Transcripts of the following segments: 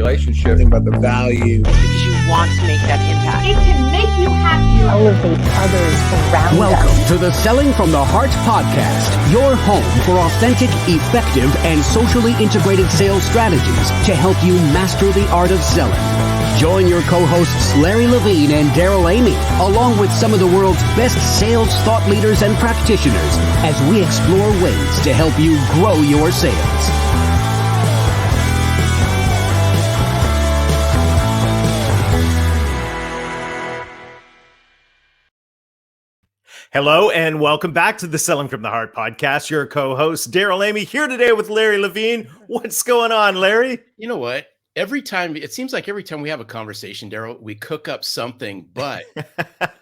relationship, think about the value. Because you want to make that impact. It can make you happy. Elevate others around Welcome us. to the Selling from the Heart podcast, your home for authentic, effective, and socially integrated sales strategies to help you master the art of selling. Join your co-hosts Larry Levine and Daryl Amy, along with some of the world's best sales thought leaders and practitioners, as we explore ways to help you grow your sales. Hello and welcome back to the Selling from the Heart podcast. Your co-host Daryl Amy here today with Larry Levine. What's going on, Larry? You know what? It seems like every time we have a conversation, Daryl, we cook up something. But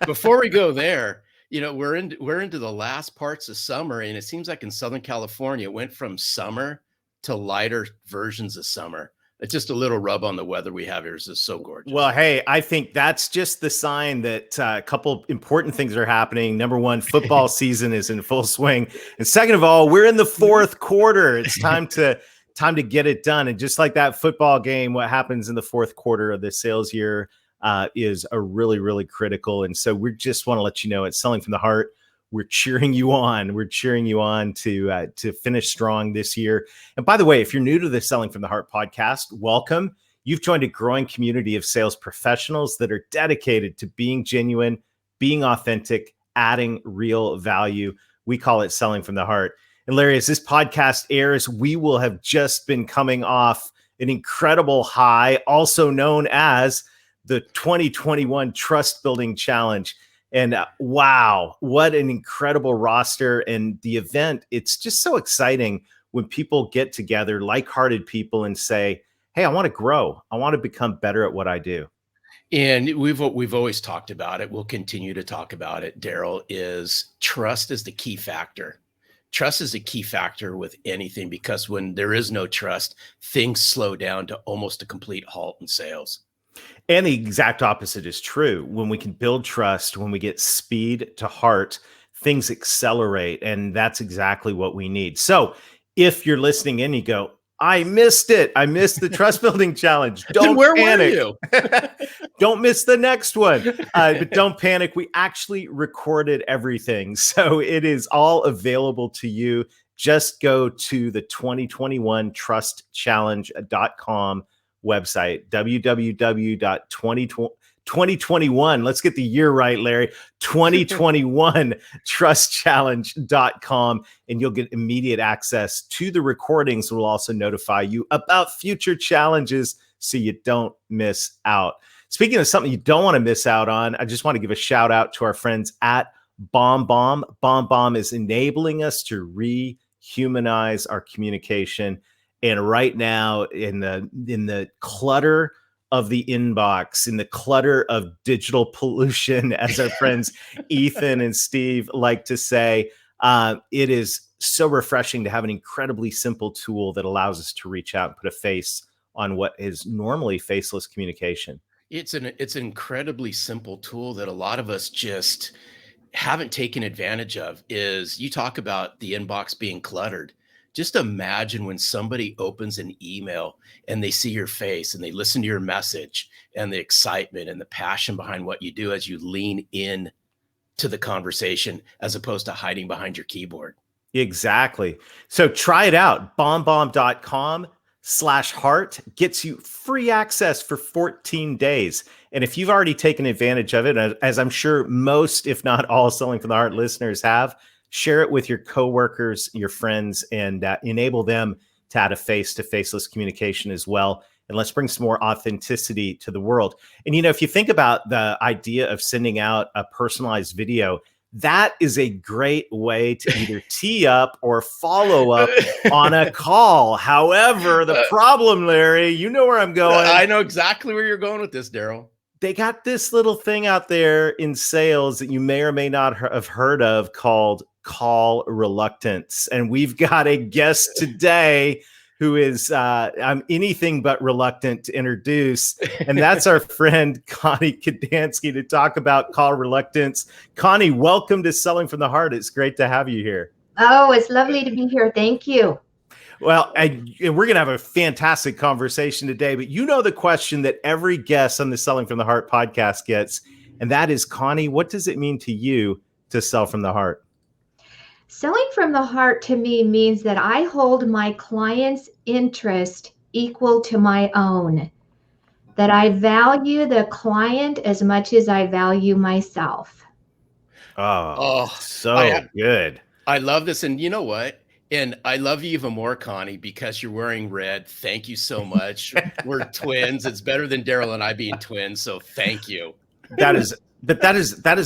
before we go there, you know, we're into the last parts of summer, and it seems like in Southern California, it went from summer to lighter versions of summer. It's just a little rub on the weather we have here. It's just so gorgeous. Well, hey, I think that's just the sign that a couple important things are happening. Number one, football season is in full swing. And second of all, we're in the fourth quarter. It's time to get it done. And just like that football game, what happens in the fourth quarter of the sales year is a really, really critical. And so we just want to let you know it's Selling from the Heart. We're cheering you on. We're cheering you on to finish strong this year. And by the way, if you're new to the Selling from the Heart podcast, welcome. You've joined a growing community of sales professionals that are dedicated to being genuine, being authentic, adding real value. We call it Selling from the Heart. And Larry, as this podcast airs, we will have just been coming off an incredible high, also known as the 2021 Trust Building Challenge. And wow, what an incredible roster. And the event, it's just so exciting when people get together, like-hearted people, and say, hey, I want to grow. I want to become better at what I do. And we've always talked about it. We'll continue to talk about it, Daryl, is trust is the key factor. Trust is a key factor with anything, because when there is no trust, things slow down to almost a complete halt in sales. And the exact opposite is true. When we can build trust, when we get speed to heart, things accelerate. And that's exactly what we need. So if you're listening in, you go, I missed it. I missed the Trust Building Challenge. Don't Where panic. were you? Don't miss the next one. But don't panic. We actually recorded everything. So it is all available to you. Just go to the 2021trustchallenge.com website, www.2021. Let's get the year right, Larry. 2021trustchallenge.com, and you'll get immediate access to the recordings. We'll also notify you about future challenges so you don't miss out. Speaking of something you don't want to miss out on, I just want to give a shout out to our friends at BombBomb. BombBomb is enabling us to rehumanize our communication. And right now, in the clutter of the inbox, in the clutter of digital pollution, as our friends Ethan and Steve like to say, it is so refreshing to have an incredibly simple tool that allows us to reach out and put a face on what is normally faceless communication. It's an incredibly simple tool that a lot of us just haven't taken advantage of. Is you talk about the inbox being cluttered. Just imagine when somebody opens an email and they see your face and they listen to your message and the excitement and the passion behind what you do as you lean in to the conversation, as opposed to hiding behind your keyboard. Exactly. So try it out. BombBomb.com/heart gets you free access for 14 days. And if you've already taken advantage of it, as I'm sure most, if not all, Selling from the Heart listeners have, share it with your coworkers, your friends, and enable them to add a face to faceless communication as well. And let's bring some more authenticity to the world. And, you know, if you think about the idea of sending out a personalized video, that is a great way to either tee up or follow up on a call. However, the problem, Larry, you know where I'm going. I know exactly where you're going with this, Daryl. They got this little thing out there in sales that you may or may not have heard of called call reluctance. And we've got a guest today who is I'm anything but reluctant to introduce. And that's our friend, Connie Kadansky, to talk about call reluctance. Connie, welcome to Selling from the Heart. It's great to have you here. Oh, it's lovely to be here. Thank you. Well, and we're going to have a fantastic conversation today, but you know the question that every guest on the Selling from the Heart podcast gets, and that is, Connie, what does it mean to you to sell from the heart? Selling from the heart to me means that I hold my client's interest equal to my own, that I value the client as much as I value myself. Oh, so good. I love this. And you know what? And I love you even more, Connie, because you're wearing red. Thank you so much. We're twins. It's better than Daryl and I being twins. So thank you. That is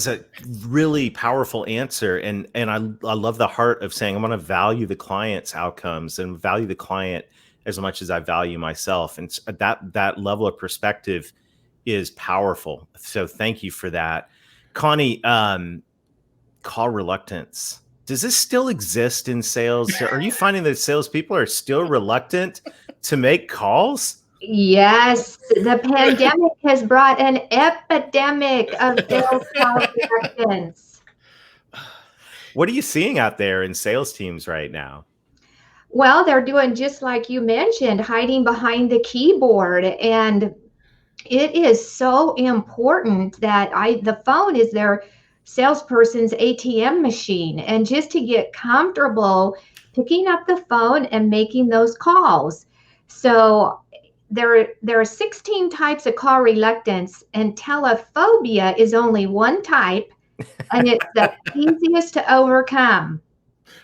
a really powerful answer. And I love the heart of saying, I'm going to value the client's outcomes and value the client as much as I value myself. And that level of perspective is powerful. So thank you for that. Connie, call reluctance. Does this still exist in sales? Are you finding that salespeople are still reluctant to make calls? Yes, the pandemic has brought an epidemic of sales call reluctance. What are you seeing out there in sales teams right now? Well, they're doing just like you mentioned, hiding behind the keyboard. And it is so important that the phone is their salesperson's ATM machine. And just to get comfortable picking up the phone and making those calls. So there are 16 types of call reluctance, and telephobia is only one type, and it's the easiest to overcome.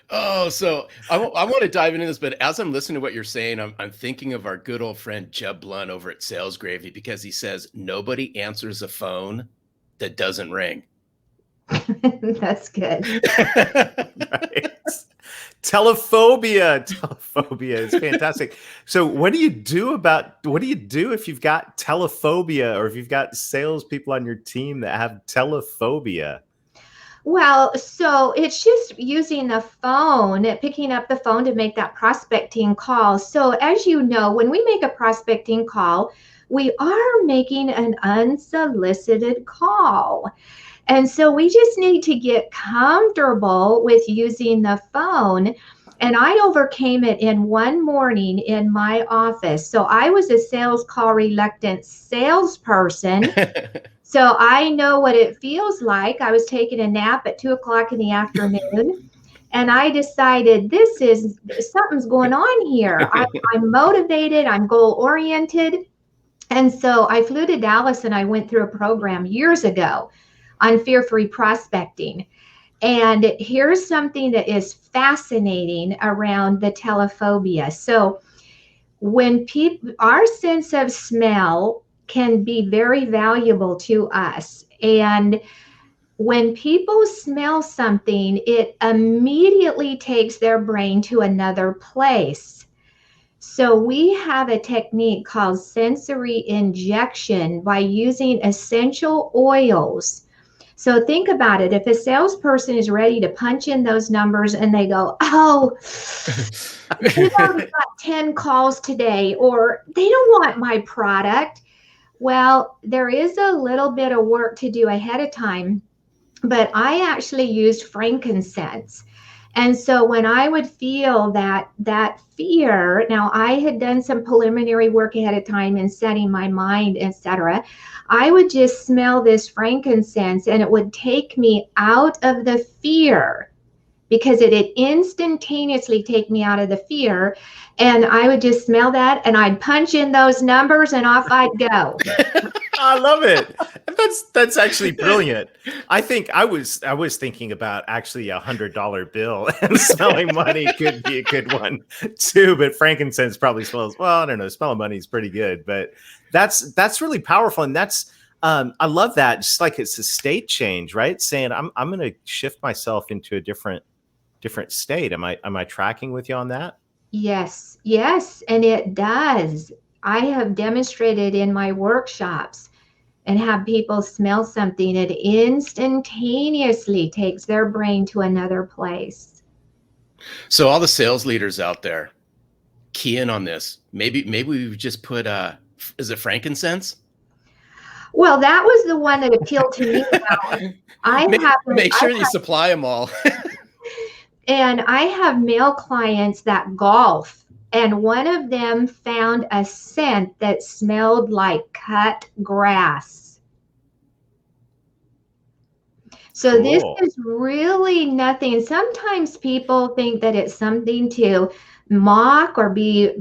Oh, so I want to dive into this, but as I'm listening to what you're saying, I'm thinking of our good old friend Jeb Blunt over at Sales Gravy, because he says nobody answers a phone that doesn't ring. That's good. Right. Telephobia is fantastic. So what do you do if you've got telephobia, or if you've got salespeople on your team that have telephobia? Well, so it's just using the phone, picking up the phone to make that prospecting call. So as you know, when we make a prospecting call, we are making an unsolicited call. And so we just need to get comfortable with using the phone. And I overcame it in one morning in my office. So I was a sales call reluctant salesperson. So I know what it feels like. I was taking a nap at 2:00 in the afternoon, and I decided something's going on here. I'm motivated, I'm goal oriented. And so I flew to Dallas and I went through a program years ago on fear-free prospecting. And here's something that is fascinating around the telephobia. So when our sense of smell can be very valuable to us. And when people smell something, it immediately takes their brain to another place. So we have a technique called sensory injection by using essential oils. So think about it. If a salesperson is ready to punch in those numbers and they go, oh, we've already got 10 calls today, or they don't want my product. Well, there is a little bit of work to do ahead of time, but I actually used frankincense. And so when I would feel that fear, now I had done some preliminary work ahead of time in setting my mind, etc. I would just smell this frankincense and it would take me out of the fear, because it'd instantaneously take me out of the fear. And I would just smell that and I'd punch in those numbers and off I'd go. I love it. That's actually brilliant. I think I was thinking about actually $100 bill, and smelling money could be a good one too. But frankincense probably smells, well, I don't know. Smelling money is pretty good, but that's really powerful. And that's, I love that. Just like it's a state change, right? Saying I'm going to shift myself into a different state. Am I tracking with you on that? Yes, and it does. I have demonstrated in my workshops and have people smell something. It instantaneously takes their brain to another place. So all the sales leaders out there, key in on this. Maybe we just put is it frankincense? Well, that was the one that appealed to me. Make sure you supply them all. And I have male clients that golf, and one of them found a scent that smelled like cut grass. So Cool. this is really nothing. Sometimes people think that it's something to mock or be,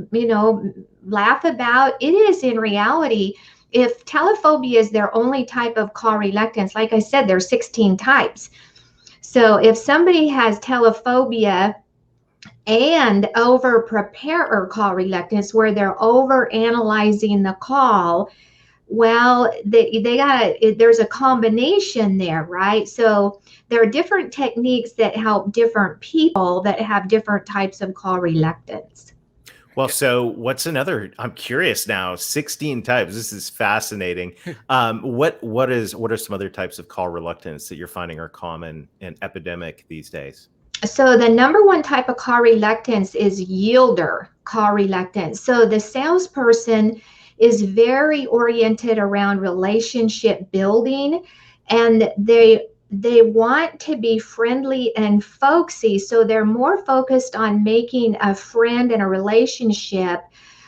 laugh about. It is in reality. If telephobia is their only type of call reluctance, like I said, there's 16 types. So if somebody has telephobia and over prepare or call reluctance, where they're over analyzing the call, well, there's a combination there, right? So there are different techniques that help different people that have different types of call reluctance. Well, so what's another? I'm curious now. 16 types. This is fascinating. What are some other types of call reluctance that you're finding are common and epidemic these days? So the number one type of call reluctance is yielder call reluctance. So the salesperson is very oriented around relationship building, and they want to be friendly and folksy. So they're more focused on making a friend and a relationship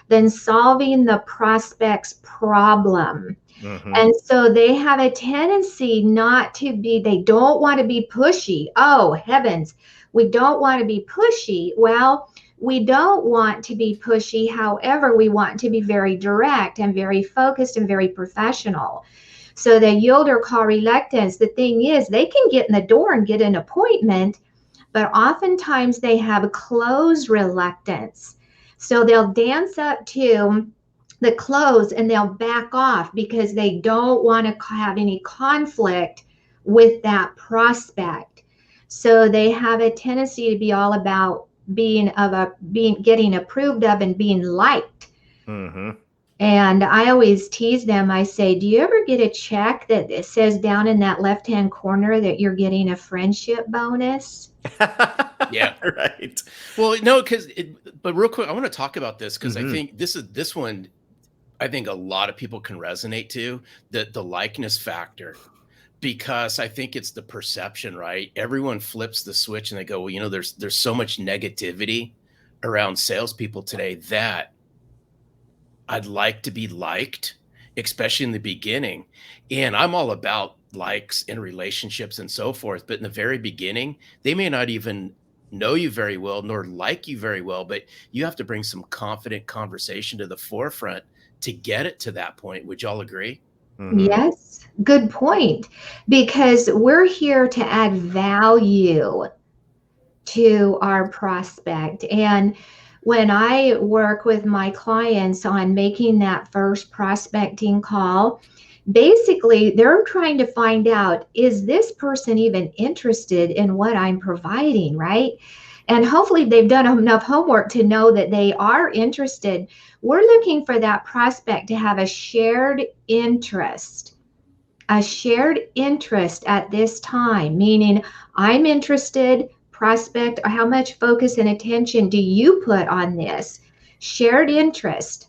than solving the prospect's problem. Mm-hmm. And so they have a tendency they don't want to be pushy. Oh, heavens, we don't want to be pushy. Well, we don't want to be pushy. However, we want to be very direct and very focused and very professional. So the yielder call reluctance, the thing is, they can get in the door and get an appointment, but oftentimes they have close reluctance. So they'll dance up to the close and they'll back off because they don't want to have any conflict with that prospect. So they have a tendency to be all about getting approved of and being liked. Mm-hmm. And I always tease them. I say, do you ever get a check that it says down in that left-hand corner that you're getting a friendship bonus? Yeah, right. Well, no, but real quick, I want to talk about this because Mm-hmm. I think this one, I think a lot of people can resonate to the likeness factor, because I think it's the perception, right? Everyone flips the switch and they go, well, there's so much negativity around salespeople today that I'd like to be liked, especially in the beginning. And I'm all about likes in relationships and so forth. But in the very beginning, they may not even know you very well, nor like you very well, but you have to bring some confident conversation to the forefront to get it to that point. Would y'all agree? Mm-hmm. Yes, good point. Because we're here to add value to our prospect. And when I work with my clients on making that first prospecting call, basically they're trying to find out, is this person even interested in what I'm providing, right? And hopefully they've done enough homework to know that they are interested. We're looking for that prospect to have a shared interest at this time, meaning I'm interested. Prospect, how much focus and attention do you put on this? Shared interest.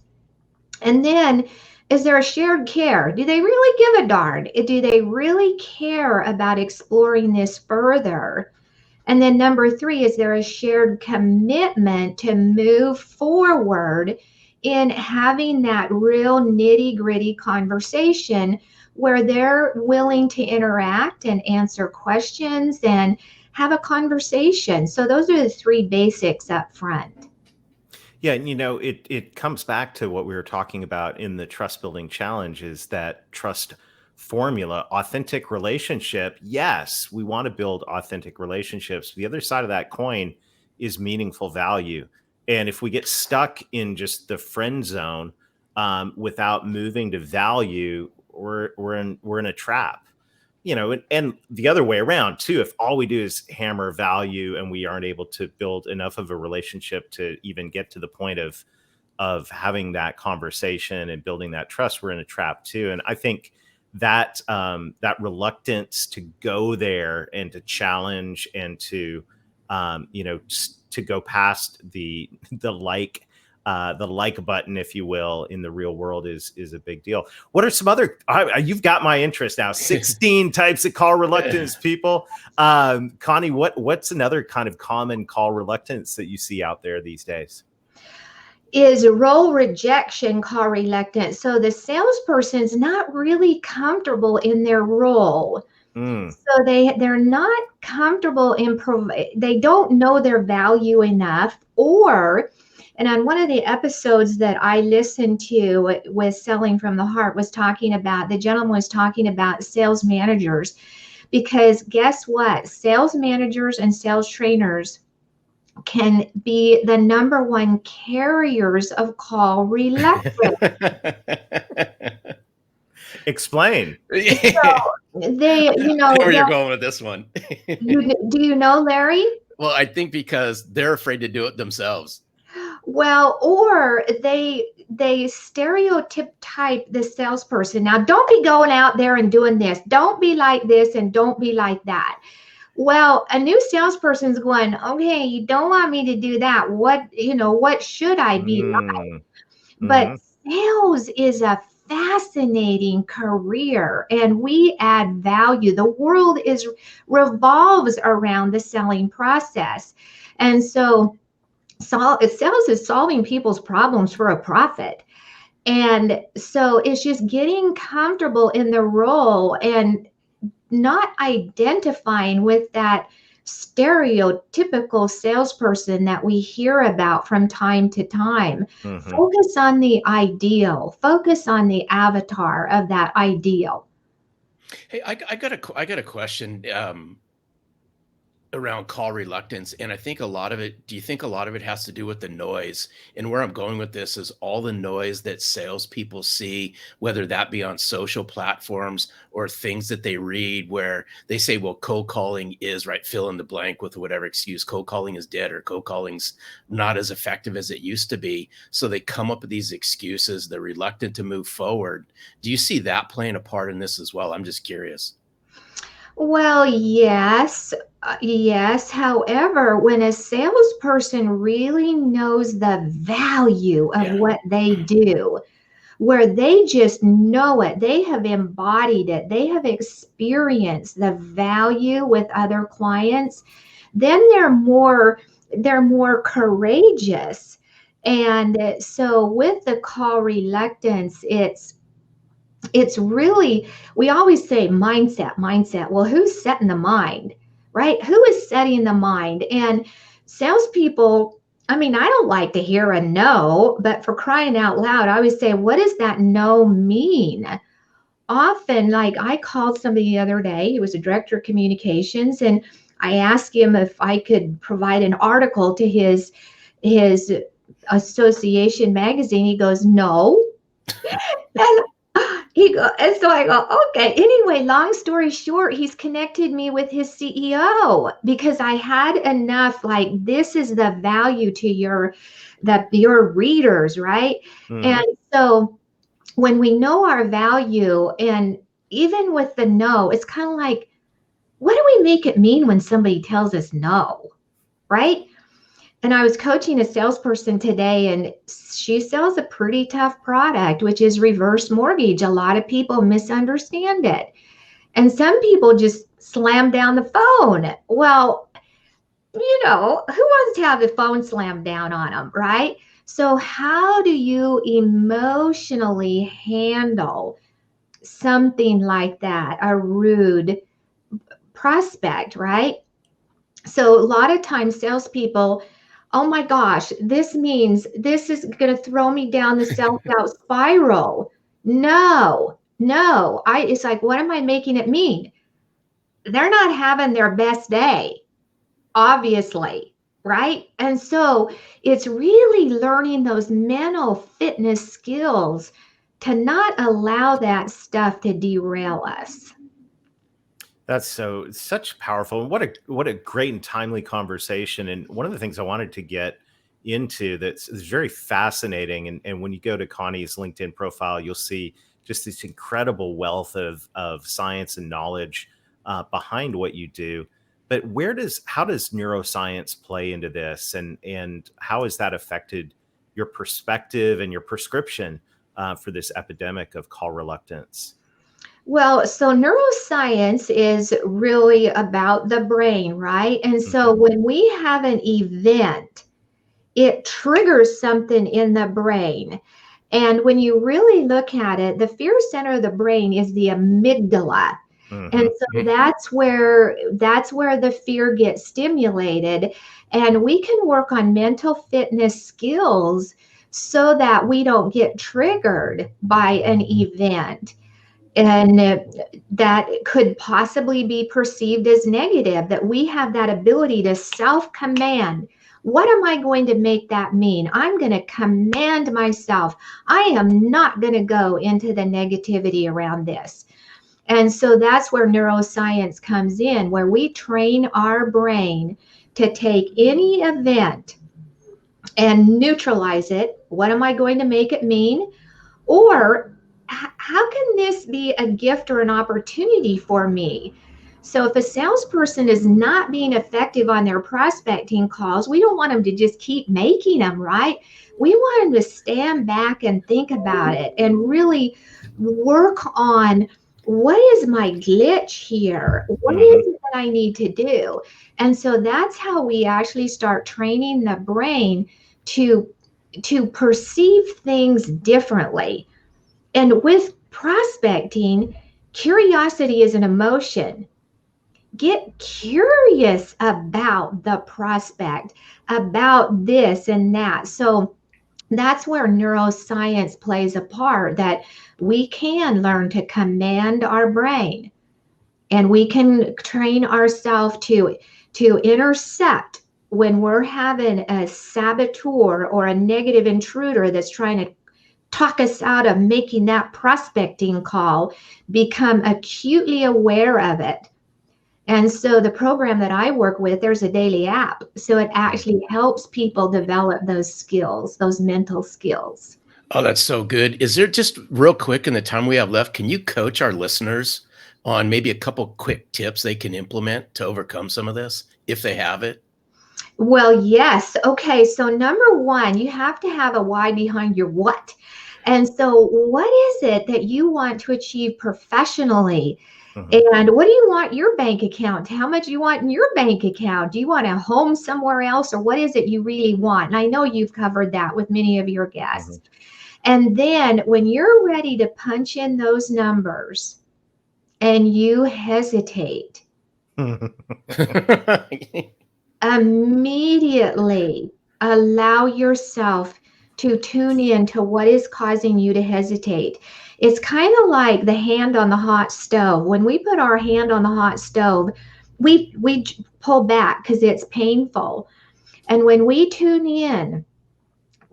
And then, is there a shared care? Do they really give a darn? Do they really care about exploring this further? And then number 3, is there a shared commitment to move forward in having that real nitty-gritty conversation where they're willing to interact and answer questions and have a conversation? So those are the 3 basics up front. Yeah, and it comes back to what we were talking about in the trust building challenge, is that trust formula, authentic relationship. Yes, we want to build authentic relationships. The other side of that coin is meaningful value. And if we get stuck in just the friend zone without moving to value, we're in a trap. And the other way around too, if all we do is hammer value and we aren't able to build enough of a relationship to even get to the point of having that conversation and building that trust, we're in a trap too. And I think that that reluctance to go there and to challenge and to to go past the like button, if you will, in the real world is a big deal. What are some other, you've got my interest now, 16 types of call reluctance, people. Connie, what's another kind of common call reluctance that you see out there these days? is role rejection, call reluctance. So the salesperson's not really comfortable in their role. So they're not comfortable in they don't know their value enough, and on one of the episodes that I listened to with Selling from the Heart the gentleman was talking about sales managers, because guess what? Sales managers and sales trainers can be the number one carriers of call reluctance. Explain. So they, I know where you're going with this one. do you know, Larry? Well, I think because they're afraid to do it themselves. Well, or they stereotype type the salesperson. Now, don't be going out there and doing this. Don't be like this and don't be like that. Well, a new salesperson's going, okay, you don't want me to do that. What should I be like? But sales is a fascinating career, and we add value. The world revolves around the selling process. And so sales is solving people's problems for a profit. And so it's just getting comfortable in the role and not identifying with that stereotypical salesperson that we hear about from time to time. Focus on the ideal. Focus on the avatar of that ideal. Hey, I got a question around call reluctance, and I think a lot of it. Do you think a lot of it has to do with the noise? And where I'm going with this is all the noise that salespeople see, whether that be on social platforms or things that they read, where they say, "Well, cold calling is right." Fill in the blank with whatever excuse. Cold calling is dead, or cold calling's not as effective as it used to be. So they come up with these excuses. They're reluctant to move forward. Do you see that playing a part in this as well? I'm just curious. Well, yes. However, when a salesperson really knows the value of what they do, where they just know it, they have embodied it, they have experienced the value with other clients, then they're more courageous. And so with the call reluctance, it's really, we always say mindset. Well, who's setting the mind, right? Who is setting the mind? And salespeople, I mean, I don't like to hear a no, but for crying out loud, I always say, what does that no mean? Often, like I called somebody the other day, he was a director of communications, and I asked him if I could provide an article to his association magazine. He goes, no. And so I go, okay. Anyway, long story short, he's connected me with his CEO because I had enough, like, this is the value to your readers, right? And so when we know our value, and even with the no, it's kind of like, what do we make it mean when somebody tells us no, right? And I was coaching a salesperson today, and she sells a pretty tough product, which is reverse mortgage. A lot of people misunderstand it. And some people just slam down the phone. Well, who wants to have the phone slammed down on them, right? So how do you emotionally handle something like that, a rude prospect, right? So a lot of times salespeople, oh my gosh, this means this is going to throw me down the self-doubt spiral. No. It's like, what am I making it mean? They're not having their best day, obviously, right? And so it's really learning those mental fitness skills to not allow that stuff to derail us. That's such powerful. What a great and timely conversation. And one of the things I wanted to get into that's very fascinating. And when you go to Connie's LinkedIn profile, you'll see just this incredible wealth of science and knowledge behind what you do. But how does neuroscience play into this, and how has that affected your perspective and your prescription for this epidemic of call reluctance? Well, so neuroscience is really about the brain, right? And so when we have an event it triggers something in the brain. And when you really look at it, the fear center of the brain is the amygdala. And so that's where the fear gets stimulated. And we can work on mental fitness skills so that we don't get triggered by an event. And that could possibly be perceived as negative, that we have that ability to self-command. What am I going to make that mean? I'm going to command myself. I am not going to go into the negativity around this. And so that's where neuroscience comes in, where we train our brain to take any event and neutralize it. What am I going to make it mean? Or how can this be a gift or an opportunity for me? So if a salesperson is not being effective on their prospecting calls, we don't want them to just keep making them, right? We want them to stand back and think about it and really work on, what is my glitch here? What is it that I need to do? And so that's how we actually start training the brain to perceive things differently. And with prospecting, curiosity is an emotion. Get curious about the prospect, about this and that. So that's where neuroscience plays a part, that we can learn to command our brain, and we can train ourselves to intercept when we're having a saboteur or a negative intruder that's trying to talk us out of making that prospecting call, become acutely aware of it. And so the program that I work with, there's a daily app. So it actually helps people develop those skills, those mental skills. Oh, that's so good. Is there, just real quick in the time we have left, can you coach our listeners on maybe a couple quick tips they can implement to overcome some of this, if they have it? Well, yes. Okay. So number one, you have to have a why behind your what. And so what is it that you want to achieve professionally? And what do you want your bank account? How much do you want in your bank account? Do you want a home somewhere else, or what is it you really want? And I know you've covered that with many of your guests. And then when you're ready to punch in those numbers and you hesitate, immediately allow yourself to tune in to what is causing you to hesitate. It's kind of like the hand on the hot stove. When we put our hand on the hot stove, we pull back because it's painful. And when we tune in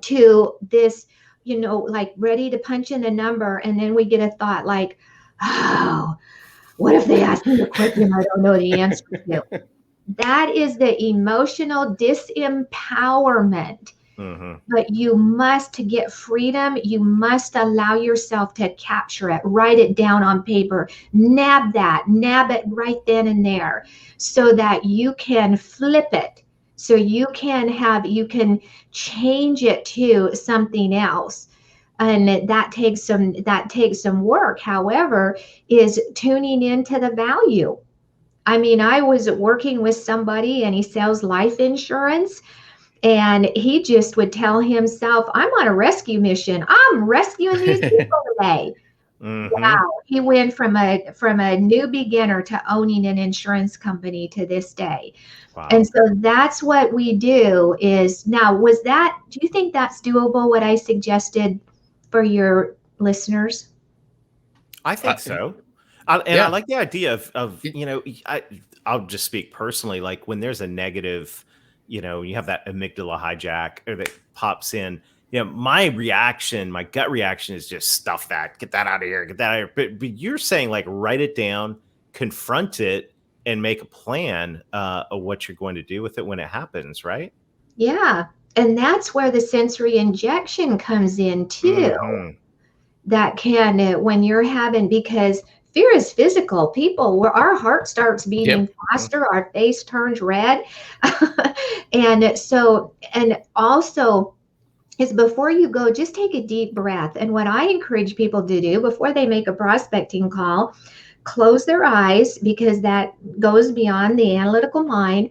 to this, like ready to punch in a number, and then we get a thought like, oh, what if they ask me a question I don't know the answer to? That is the emotional disempowerment. But you must, to get freedom, you must allow yourself to capture it, write it down on paper, nab it right then and there, so that you can flip it, so you can change it to something else. And that takes some work. However, is tuning into the value. I mean, I was working with somebody and he sells life insurance. And he just would tell himself, I'm on a rescue mission. I'm rescuing these people today. Wow. He went from a new beginner to owning an insurance company to this day. Wow. And so that's what we do is now, do you think that's doable, what I suggested for your listeners? I think so. I like the idea of I'll just speak personally, like when there's a negative, you have that amygdala hijack or that pops in, my gut reaction is just stuff that, get that out of here, But you're saying like write it down, confront it, and make a plan of what you're going to do with it when it happens, right? Yeah. And that's where the sensory injection comes in too. That can, when you're having, because fear is physical. People, where our heart starts beating faster, our face turns red. And also is before you go, just take a deep breath. And what I encourage people to do before they make a prospecting call, close their eyes, because that goes beyond the analytical mind.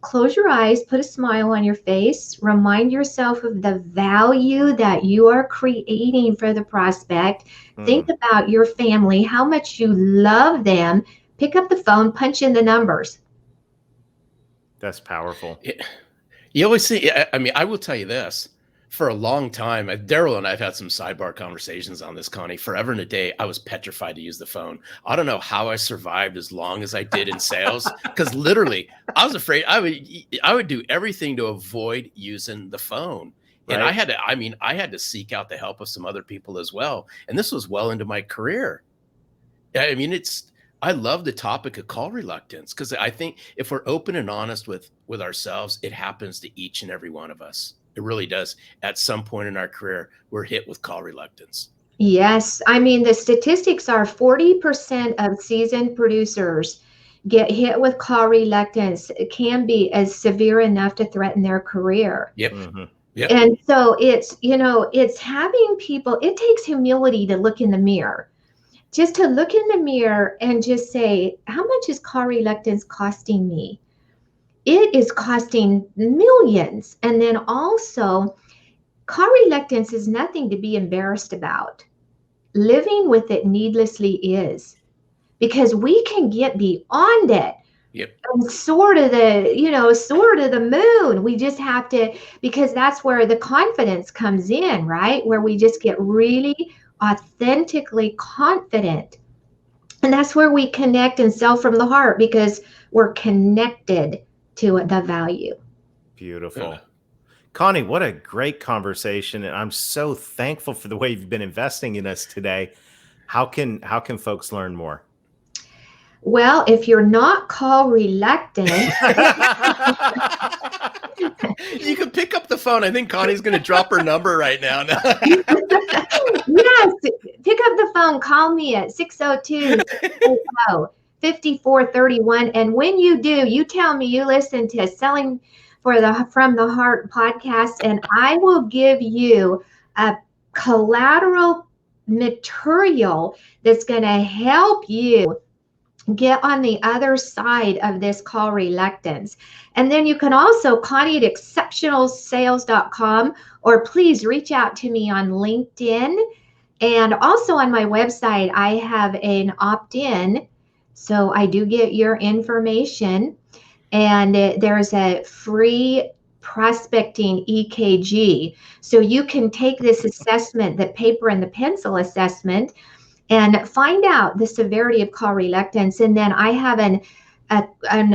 close your eyes, put a smile on your face, remind yourself of the value that you are creating for the prospect. Think about your family, how much you love them. Pick up the phone, punch in the numbers. That's powerful. You always see, I mean, I will tell you this. For a long time, Daryl and I have had some sidebar conversations on this, Connie. Forever and a day, I was petrified to use the phone. I don't know how I survived as long as I did in sales, because literally, I was afraid I would do everything to avoid using the phone. And Right. I had to seek out the help of some other people as well. And this was well into my career. I mean, I love the topic of call reluctance, because I think if we're open and honest with ourselves, it happens to each and every one of us. It really does. At some point in our career, we're hit with call reluctance. Yes. I mean, the statistics are 40% of seasoned producers get hit with call reluctance. It can be as severe enough to threaten their career. Yep. Yep. And so it's having people, it takes humility to look in the mirror. Just to look in the mirror and just say, how much is call reluctance costing me? It is costing millions. And then also, call reluctance is nothing to be embarrassed about. Living with it needlessly is, because we can get beyond it. Yep. And soar to the moon. We just have to, because that's where the confidence comes in, right? Where we just get really authentically confident. And that's where we connect and sell from the heart, because we're connected to the value. Beautiful. Connie, what a great conversation. And I'm so thankful for the way you've been investing in us today. How can folks learn more? Well, if you're not call reluctant, you can pick up the phone. I think Connie's going to drop her number right now. yes, pick up the phone. Call me at 602-5431. And when you do, you tell me you listen to Selling from the Heart podcast, and I will give you a collateral material that's going to help you get on the other side of this call reluctance. And then you can also, Connie at exceptionalsales.com, or please reach out to me on LinkedIn. And also on my website, I have an opt-in. So I do get your information. And there's a free prospecting EKG. So you can take this assessment, the paper and the pencil assessment, and find out the severity of call reluctance. And then I have an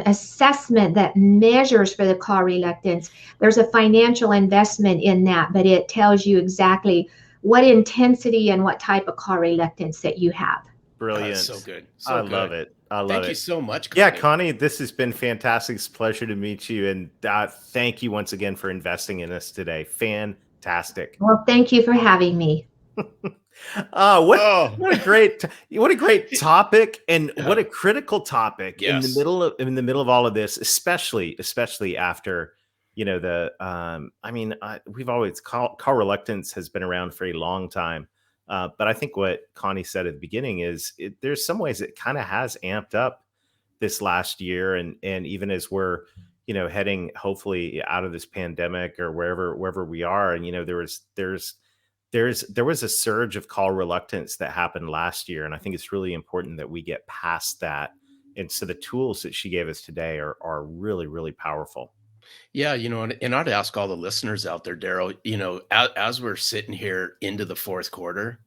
assessment that measures for the call reluctance. There's a financial investment in that, but it tells you exactly what intensity and what type of call reluctance that you have. Brilliant. So good. I love it. Thank you so much, Connie. Yeah, Connie, this has been fantastic. It's a pleasure to meet you. And thank you once again for investing in us today. Fantastic. Well, thank you for having me. What a great topic, and what a critical topic in the middle of all of this, especially after, we've always call reluctance has been around for a long time. But I think what Connie said at the beginning is there's some ways it kind of has amped up this last year. And even as we're, heading hopefully out of this pandemic or wherever we are. And, there was a surge of call reluctance that happened last year. And I think it's really important that we get past that. And so the tools that she gave us today are really, really powerful. Yeah, and I'd ask all the listeners out there, Daryl, as we're sitting here into the fourth quarter,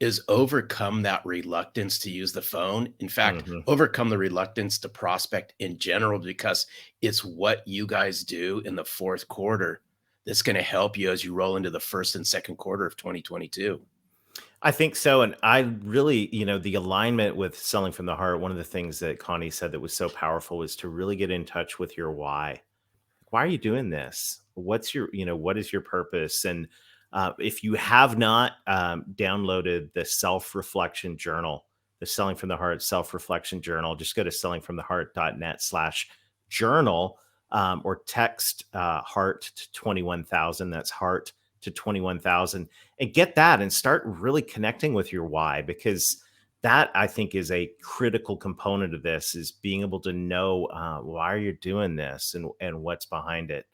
is overcome that reluctance to use the phone. In fact, overcome the reluctance to prospect in general, because it's what you guys do in the fourth quarter that's going to help you as you roll into the first and second quarter of 2022. I think so. And I really, the alignment with Selling from the Heart, one of the things that Connie said that was so powerful is to really get in touch with your why. Why are you doing this? What is your purpose? And if you have not downloaded the self-reflection journal, the Selling from the Heart self-reflection journal, just go to sellingfromtheheart.net/journal, or text heart to 21,000. That's heart to 21,000, and get that and start really connecting with your why, because that I think is a critical component of this, is being able to know why you're doing this and what's behind it.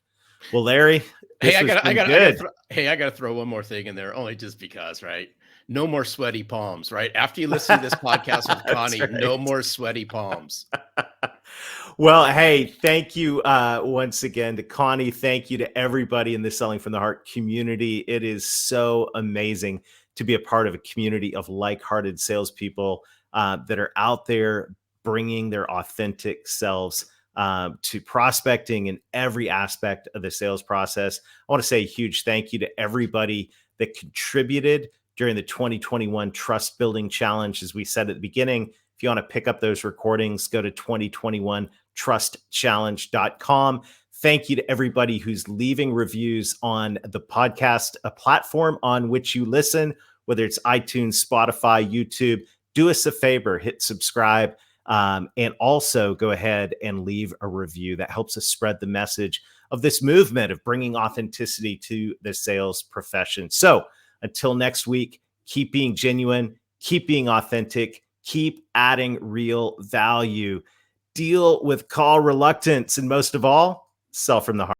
Well, Larry, Hey, I gotta throw one more thing in there, only just because, right? No more sweaty palms, right? After you listen to this podcast with Connie, right. No more sweaty palms. Well, hey, thank you once again to Connie. Thank you to everybody in the Selling from the Heart community. It is so amazing to be a part of a community of like-hearted salespeople that are out there bringing their authentic selves to prospecting in every aspect of the sales process. I want to say a huge thank you to everybody that contributed during the 2021 Trust Building Challenge. As we said at the beginning, if you want to pick up those recordings, go to 2021trustchallenge.com. Thank you to everybody who's leaving reviews on the podcast, a platform on which you listen, whether it's iTunes, Spotify, YouTube. Do us a favor, hit subscribe, and also go ahead and leave a review. That helps us spread the message of this movement of bringing authenticity to the sales profession. So until next week, keep being genuine, keep being authentic, keep adding real value, deal with call reluctance, and most of all, sell from the heart.